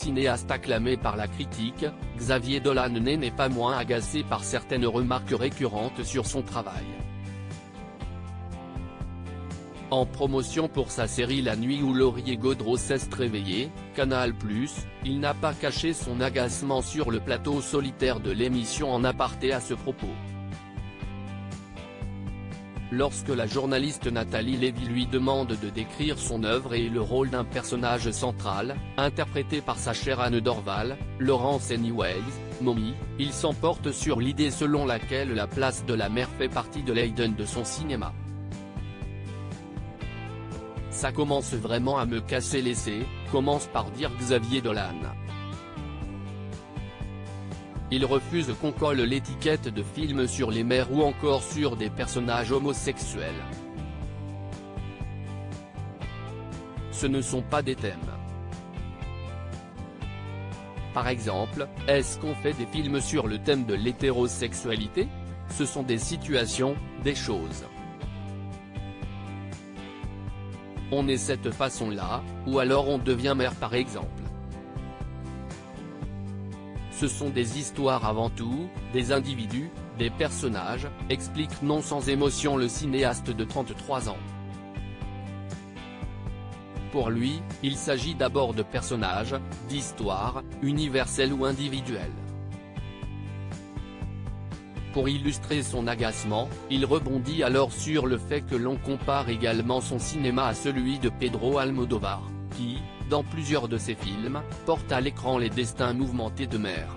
Cinéaste acclamé par la critique, Xavier Dolan n'est pas moins agacé par certaines remarques récurrentes sur son travail. En promotion pour sa série La nuit où Laurier Gaudreau s'est réveillé, Canal+, il n'a pas caché son agacement sur le plateau solitaire de l'émission en aparté à ce propos. Lorsque la journaliste Nathalie Lévy lui demande de décrire son œuvre et le rôle d'un personnage central, interprété par sa chère Anne Dorval, Laurence Anyways, Mommy, il s'emporte sur l'idée selon laquelle la place de la mère fait partie de l'Eden de son cinéma. Ça commence vraiment à me casser l'essai, commence par dire Xavier Dolan. Il refuse qu'on colle l'étiquette de film sur les mères ou encore sur des personnages homosexuels. Ce ne sont pas des thèmes. Par exemple, est-ce qu'on fait des films sur le thème de l'hétérosexualité? Ce sont des situations, des choses. On est cette façon-là, ou alors on devient mère par exemple. Ce sont des histoires avant tout, des individus, des personnages, explique non sans émotion le cinéaste de 33 ans. Pour lui, il s'agit d'abord de personnages, d'histoires, universelles ou individuelles. Pour illustrer son agacement, il rebondit alors sur le fait que l'on compare également son cinéma à celui de Pedro Almodóvar, qui, dans plusieurs de ses films, porte à l'écran les destins mouvementés de mères.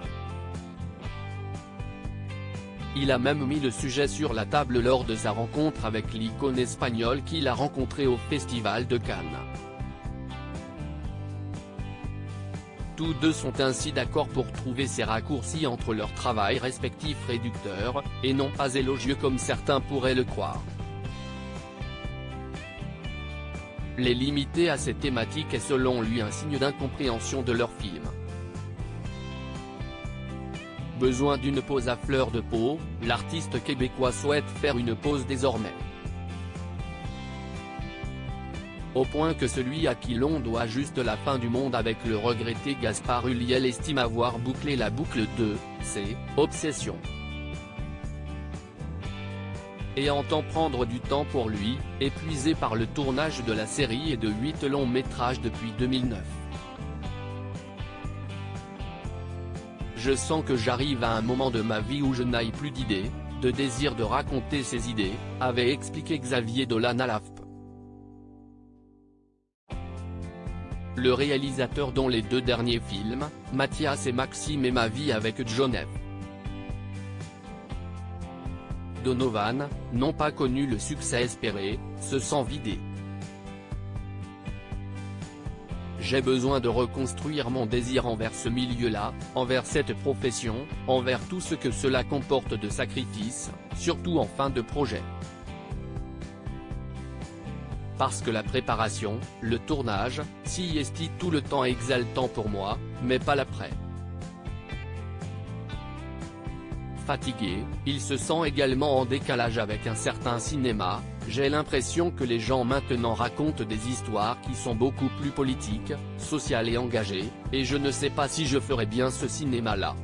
Il a même mis le sujet sur la table lors de sa rencontre avec l'icône espagnole qu'il a rencontré au Festival de Cannes. Tous deux sont ainsi d'accord pour trouver ces raccourcis entre leurs travails respectifs réducteurs, et non pas élogieux comme certains pourraient le croire. Les limiter à ces thématiques est selon lui un signe d'incompréhension de leur film. Besoin d'une pause à fleur de peau, l'artiste québécois souhaite faire une pause désormais. Au point que celui à qui l'on doit juste la fin du monde avec le regretté Gaspard Ulliel estime avoir bouclé la boucle de ses obsessions. Et entend prendre du temps pour lui, épuisé par le tournage de la série et de 8 longs métrages depuis 2009. Je sens que j'arrive à un moment de ma vie où je n'ai plus d'idées, de désir de raconter ces idées, avait expliqué Xavier Dolan à l'AFP. Le réalisateur dont les deux derniers films, Mathias et Maxime et Ma vie avec John F. Donovan, n'ont pas connu le succès espéré, se sent vidé. J'ai besoin de reconstruire mon désir envers ce milieu-là, envers cette profession, envers tout ce que cela comporte de sacrifices, surtout en fin de projet. Parce que la préparation, le tournage, si est tout le temps exaltant pour moi, mais pas l'après. Fatigué, il se sent également en décalage avec un certain cinéma. J'ai l'impression que les gens maintenant racontent des histoires qui sont beaucoup plus politiques, sociales et engagées, et je ne sais pas si je ferais bien ce cinéma-là.